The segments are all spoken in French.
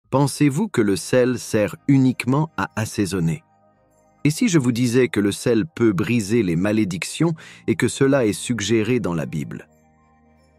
Pensez-vous que le sel sert uniquement à assaisonner? Et si je vous disais que le sel peut briser les malédictions et que cela est suggéré dans la Bible?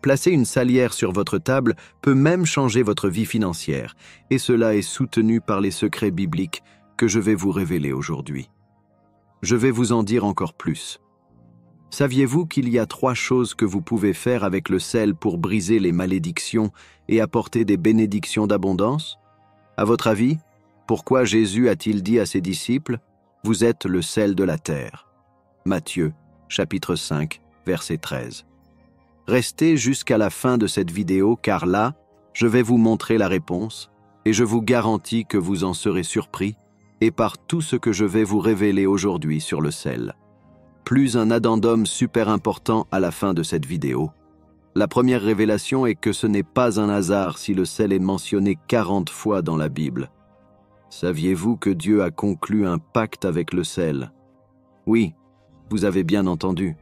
Placer une salière sur votre table peut même changer votre vie financière, et cela est soutenu par les secrets bibliques que je vais vous révéler aujourd'hui. Je vais vous en dire encore plus. Saviez-vous qu'il y a 3 choses que vous pouvez faire avec le sel pour briser les malédictions et apporter des bénédictions d'abondance? À votre avis, pourquoi Jésus a-t-il dit à ses disciples « Vous êtes le sel de la terre » ? Matthieu, chapitre 5, verset 13. Restez jusqu'à la fin de cette vidéo car là, je vais vous montrer la réponse et je vous garantis que vous en serez surpris et par tout ce que je vais vous révéler aujourd'hui sur le sel. Plus un addendum super important à la fin de cette vidéo. La première révélation est que ce n'est pas un hasard si le sel est mentionné 40 fois dans la Bible. Saviez-vous que Dieu a conclu un pacte avec le sel? Oui, vous avez bien entendu.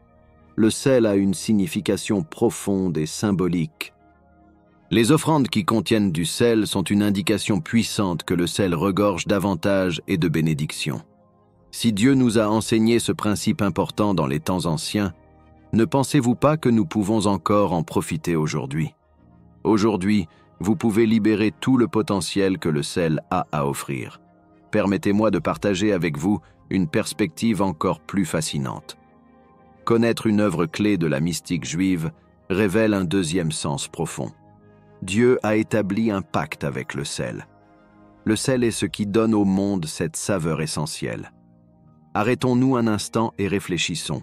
Le sel a une signification profonde et symbolique. Les offrandes qui contiennent du sel sont une indication puissante que le sel regorge d'avantages et de bénédictions. Si Dieu nous a enseigné ce principe important dans les temps anciens, ne pensez-vous pas que nous pouvons encore en profiter aujourd'hui? Aujourd'hui, vous pouvez libérer tout le potentiel que le sel a à offrir. Permettez-moi de partager avec vous une perspective encore plus fascinante. Connaître une œuvre clé de la mystique juive révèle un deuxième sens profond. Dieu a établi un pacte avec le sel. Le sel est ce qui donne au monde cette saveur essentielle. Arrêtons-nous un instant et réfléchissons.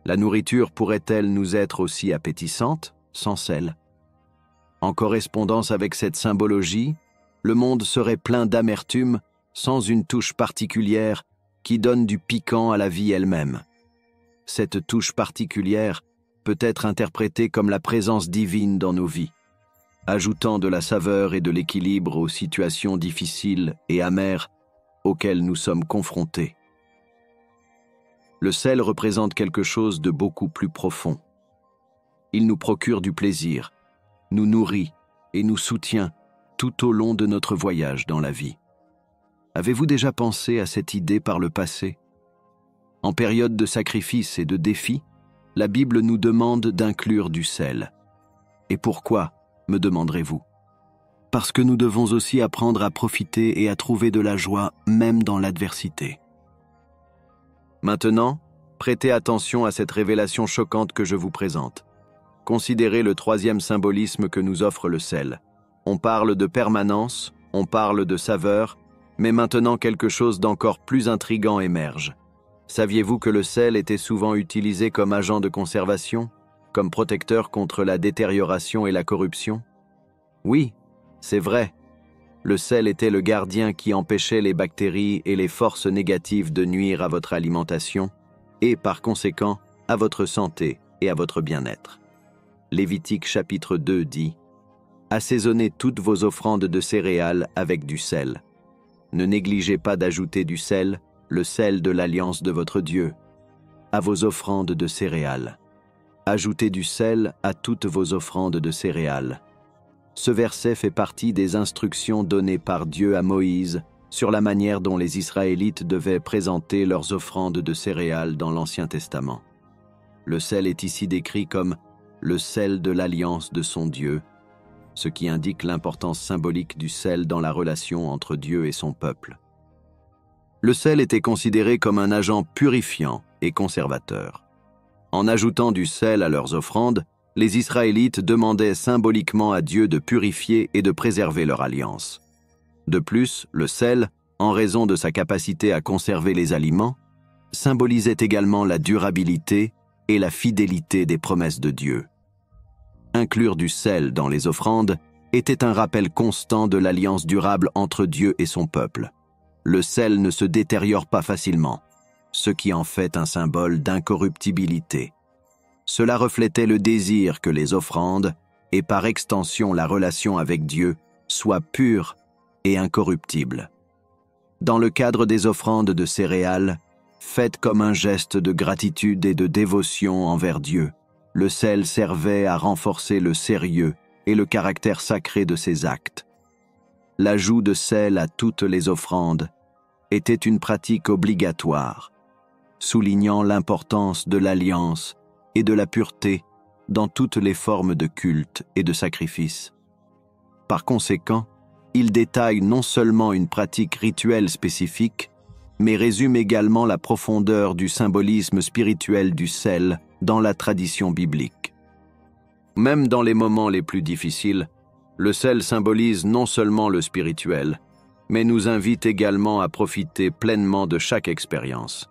La nourriture pourrait-elle nous être aussi appétissante sans sel? En correspondance avec cette symbologie, le monde serait plein d'amertume sans une touche particulière qui donne du piquant à la vie elle-même. Cette touche particulière peut être interprétée comme la présence divine dans nos vies, ajoutant de la saveur et de l'équilibre aux situations difficiles et amères auxquelles nous sommes confrontés. Le sel représente quelque chose de beaucoup plus profond. Il nous procure du plaisir, nous nourrit et nous soutient tout au long de notre voyage dans la vie. Avez-vous déjà pensé à cette idée par le passé? En période de sacrifice et de défi, la Bible nous demande d'inclure du sel. Et pourquoi, me demanderez-vous? Parce que nous devons aussi apprendre à profiter et à trouver de la joie même dans l'adversité. Maintenant, prêtez attention à cette révélation choquante que je vous présente. Considérez le 3e symbolisme que nous offre le sel. On parle de permanence, on parle de saveur, mais maintenant quelque chose d'encore plus intriguant émerge. Saviez-vous que le sel était souvent utilisé comme agent de conservation, comme protecteur contre la détérioration et la corruption? Oui, c'est vrai. Le sel était le gardien qui empêchait les bactéries et les forces négatives de nuire à votre alimentation et, par conséquent, à votre santé et à votre bien-être. Lévitique chapitre 2 dit « Assaisonnez toutes vos offrandes de céréales avec du sel. Ne négligez pas d'ajouter du sel, le sel de l'alliance de votre Dieu, à vos offrandes de céréales. Ajoutez du sel à toutes vos offrandes de céréales. » Ce verset fait partie des instructions données par Dieu à Moïse sur la manière dont les Israélites devaient présenter leurs offrandes de céréales dans l'Ancien Testament. Le sel est ici décrit comme le sel de l'alliance de son Dieu, ce qui indique l'importance symbolique du sel dans la relation entre Dieu et son peuple. Le sel était considéré comme un agent purifiant et conservateur. En ajoutant du sel à leurs offrandes, les Israélites demandaient symboliquement à Dieu de purifier et de préserver leur alliance. De plus, le sel, en raison de sa capacité à conserver les aliments, symbolisait également la durabilité et la fidélité des promesses de Dieu. Inclure du sel dans les offrandes était un rappel constant de l'alliance durable entre Dieu et son peuple. Le sel ne se détériore pas facilement, ce qui en fait un symbole d'incorruptibilité. Cela reflétait le désir que les offrandes, et par extension la relation avec Dieu, soient pures et incorruptibles. Dans le cadre des offrandes de céréales, faites comme un geste de gratitude et de dévotion envers Dieu, le sel servait à renforcer le sérieux et le caractère sacré de ses actes. l'ajout de sel à toutes les offrandes était une pratique obligatoire, soulignant l'importance de l'alliance et de la pureté dans toutes les formes de culte et de sacrifice. Par conséquent, il détaille non seulement une pratique rituelle spécifique, mais résume également la profondeur du symbolisme spirituel du sel dans la tradition biblique. Même dans les moments les plus difficiles, le sel symbolise non seulement le spirituel, mais nous invite également à profiter pleinement de chaque expérience.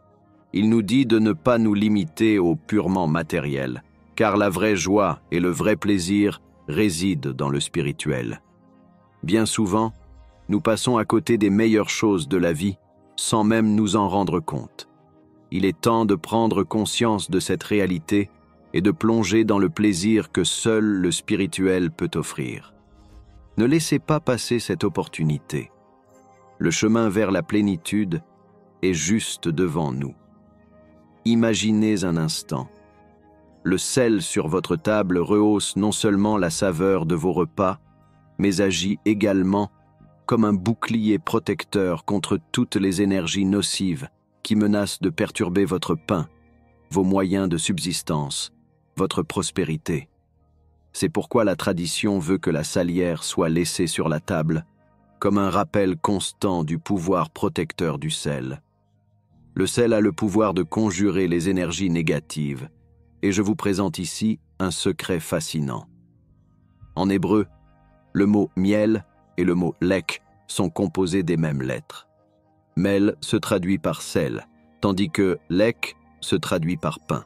Il nous dit de ne pas nous limiter au purement matériel, car la vraie joie et le vrai plaisir résident dans le spirituel. Bien souvent, nous passons à côté des meilleures choses de la vie sans même nous en rendre compte. Il est temps de prendre conscience de cette réalité et de plonger dans le plaisir que seul le spirituel peut offrir. Ne laissez pas passer cette opportunité. Le chemin vers la plénitude est juste devant nous. Imaginez un instant. Le sel sur votre table rehausse non seulement la saveur de vos repas, mais agit également comme un bouclier protecteur contre toutes les énergies nocives qui menacent de perturber votre pain, vos moyens de subsistance, votre prospérité. C'est pourquoi la tradition veut que la salière soit laissée sur la table, comme un rappel constant du pouvoir protecteur du sel. Le sel a le pouvoir de conjurer les énergies négatives, et je vous présente ici un secret fascinant. En hébreu, le mot miel et le mot lek sont composés des mêmes lettres. Mel se traduit par sel, tandis que lek se traduit par pain.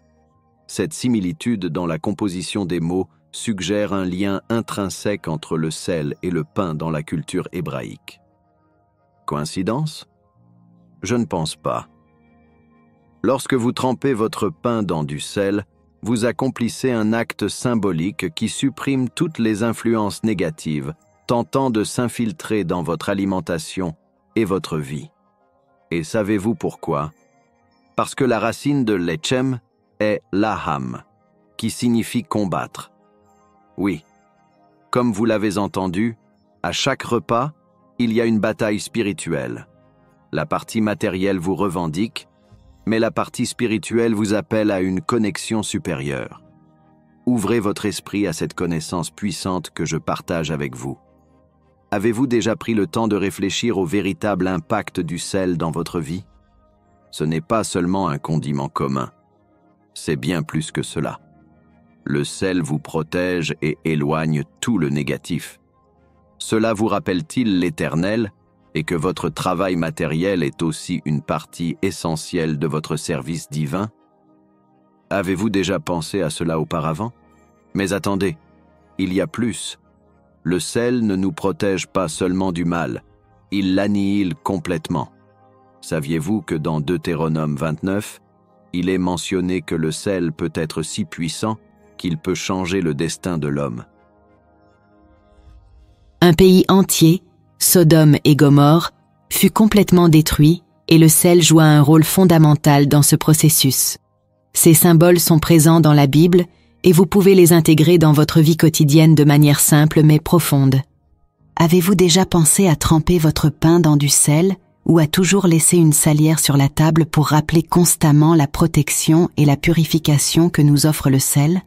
Cette similitude dans la composition des mots suggère un lien intrinsèque entre le sel et le pain dans la culture hébraïque. Coïncidence? Je ne pense pas. Lorsque vous trempez votre pain dans du sel, vous accomplissez un acte symbolique qui supprime toutes les influences négatives tentant de s'infiltrer dans votre alimentation et votre vie. Et savez-vous pourquoi? Parce que la racine de lechem est laham, qui signifie combattre. Oui, comme vous l'avez entendu, à chaque repas, il y a une bataille spirituelle. La partie matérielle vous revendique, mais la partie spirituelle vous appelle à une connexion supérieure. Ouvrez votre esprit à cette connaissance puissante que je partage avec vous. Avez-vous déjà pris le temps de réfléchir au véritable impact du sel dans votre vie? Ce n'est pas seulement un condiment commun. C'est bien plus que cela. Le sel vous protège et éloigne tout le négatif. Cela vous rappelle-t-il l'Éternel et que votre travail matériel est aussi une partie essentielle de votre service divin? Avez-vous déjà pensé à cela auparavant? Mais attendez, il y a plus. Le sel ne nous protège pas seulement du mal, il l'annihile complètement. Saviez-vous que dans Deutéronome 29, il est mentionné que le sel peut être si puissant qu'il peut changer le destin de l'homme? Un pays entier, Sodome et Gomorrhe, fut complètement détruit et le sel joua un rôle fondamental dans ce processus. Ces symboles sont présents dans la Bible et vous pouvez les intégrer dans votre vie quotidienne de manière simple mais profonde. Avez-vous déjà pensé à tremper votre pain dans du sel ou à toujours laisser une salière sur la table pour rappeler constamment la protection et la purification que nous offre le sel?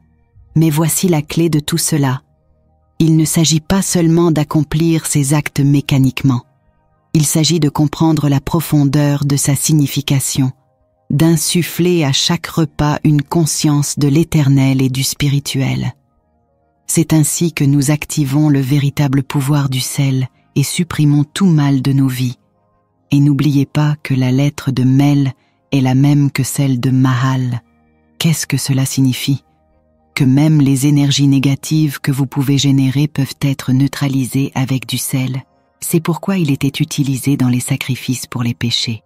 Mais voici la clé de tout cela. Il ne s'agit pas seulement d'accomplir ces actes mécaniquement. Il s'agit de comprendre la profondeur de sa signification, d'insuffler à chaque repas une conscience de l'éternel et du spirituel. C'est ainsi que nous activons le véritable pouvoir du sel et supprimons tout mal de nos vies. Et n'oubliez pas que la lettre de Mel est la même que celle de Mahal. Qu'est-ce que cela signifie? Que même les énergies négatives que vous pouvez générer peuvent être neutralisées avec du sel. C'est pourquoi il était utilisé dans les sacrifices pour les péchés.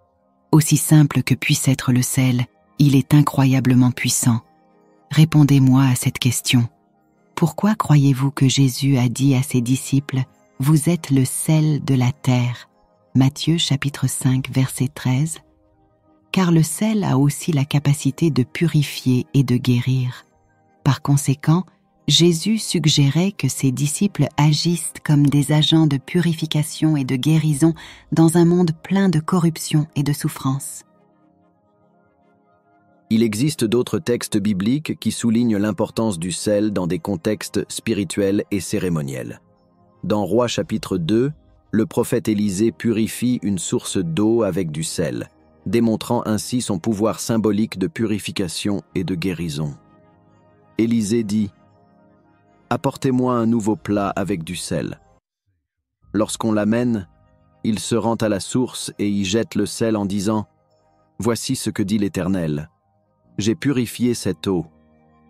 Aussi simple que puisse être le sel, il est incroyablement puissant. Répondez-moi à cette question. Pourquoi croyez-vous que Jésus a dit à ses disciples « Vous êtes le sel de la terre » Matthieu chapitre 5 verset 13. Car le sel a aussi la capacité de purifier et de guérir. Par conséquent, Jésus suggérait que ses disciples agissent comme des agents de purification et de guérison dans un monde plein de corruption et de souffrance. Il existe d'autres textes bibliques qui soulignent l'importance du sel dans des contextes spirituels et cérémoniels. Dans Rois chapitre 2, le prophète Élisée purifie une source d'eau avec du sel, démontrant ainsi son pouvoir symbolique de purification et de guérison. Élisée dit « Apportez-moi un nouveau plat avec du sel. » Lorsqu'on l'amène, il se rend à la source et y jette le sel en disant « Voici ce que dit l'Éternel. J'ai purifié cette eau.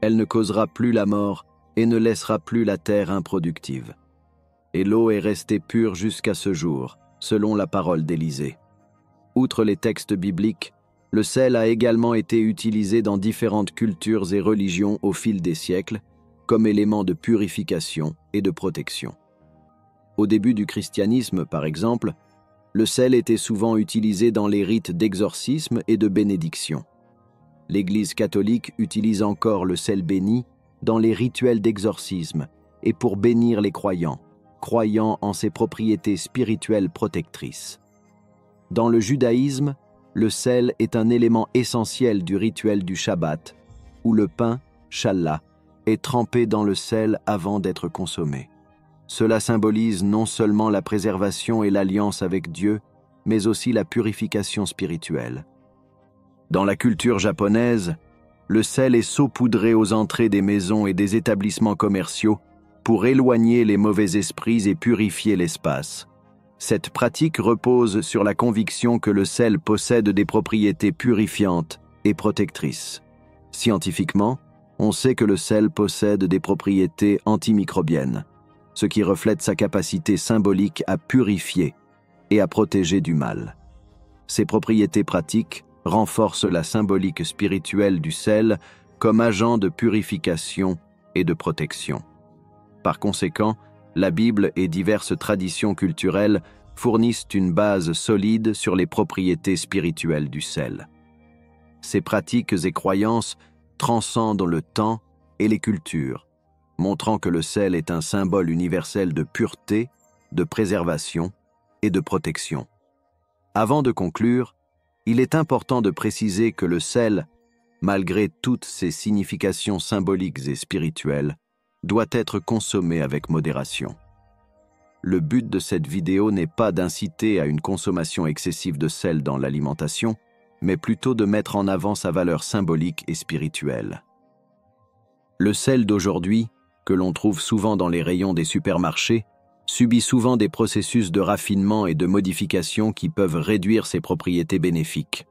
Elle ne causera plus la mort et ne laissera plus la terre improductive. » Et l'eau est restée pure jusqu'à ce jour, selon la parole d'Élisée. Outre les textes bibliques, le sel a également été utilisé dans différentes cultures et religions au fil des siècles, comme élément de purification et de protection. Au début du christianisme, par exemple, le sel était souvent utilisé dans les rites d'exorcisme et de bénédiction. L'Église catholique utilise encore le sel béni dans les rituels d'exorcisme et pour bénir les croyants en ses propriétés spirituelles protectrices. Dans le judaïsme, le sel est un élément essentiel du rituel du Shabbat, où le pain, challah, est trempé dans le sel avant d'être consommé. Cela symbolise non seulement la préservation et l'alliance avec Dieu, mais aussi la purification spirituelle. Dans la culture japonaise, le sel est saupoudré aux entrées des maisons et des établissements commerciaux pour éloigner les mauvais esprits et purifier l'espace. Cette pratique repose sur la conviction que le sel possède des propriétés purifiantes et protectrices. Scientifiquement, on sait que le sel possède des propriétés antimicrobiennes, ce qui reflète sa capacité symbolique à purifier et à protéger du mal. Ces propriétés pratiques renforcent la symbolique spirituelle du sel comme agent de purification et de protection. Par conséquent, la Bible et diverses traditions culturelles fournissent une base solide sur les propriétés spirituelles du sel. Ces pratiques et croyances transcendent le temps et les cultures, montrant que le sel est un symbole universel de pureté, de préservation et de protection. Avant de conclure, il est important de préciser que le sel, malgré toutes ses significations symboliques et spirituelles, doit être consommé avec modération. Le but de cette vidéo n'est pas d'inciter à une consommation excessive de sel dans l'alimentation, mais plutôt de mettre en avant sa valeur symbolique et spirituelle. Le sel d'aujourd'hui, que l'on trouve souvent dans les rayons des supermarchés, subit souvent des processus de raffinement et de modification qui peuvent réduire ses propriétés bénéfiques.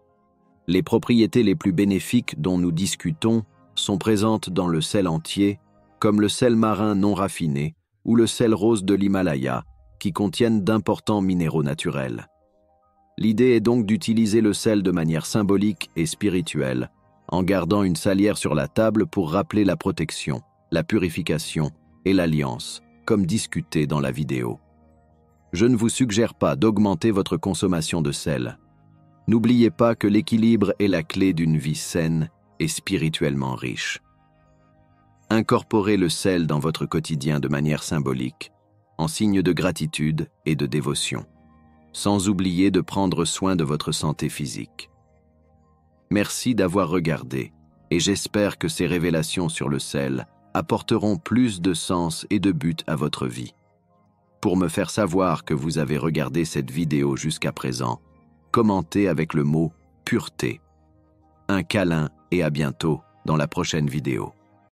Les propriétés les plus bénéfiques dont nous discutons sont présentes dans le sel entier, comme le sel marin non raffiné ou le sel rose de l'Himalaya, qui contiennent d'importants minéraux naturels. L'idée est donc d'utiliser le sel de manière symbolique et spirituelle, en gardant une salière sur la table pour rappeler la protection, la purification et l'alliance, comme discuté dans la vidéo. Je ne vous suggère pas d'augmenter votre consommation de sel. N'oubliez pas que l'équilibre est la clé d'une vie saine et spirituellement riche. Incorporez le sel dans votre quotidien de manière symbolique, en signe de gratitude et de dévotion, sans oublier de prendre soin de votre santé physique. Merci d'avoir regardé, et j'espère que ces révélations sur le sel apporteront plus de sens et de but à votre vie. Pour me faire savoir que vous avez regardé cette vidéo jusqu'à présent, commentez avec le mot « pureté ». Un câlin et à bientôt dans la prochaine vidéo.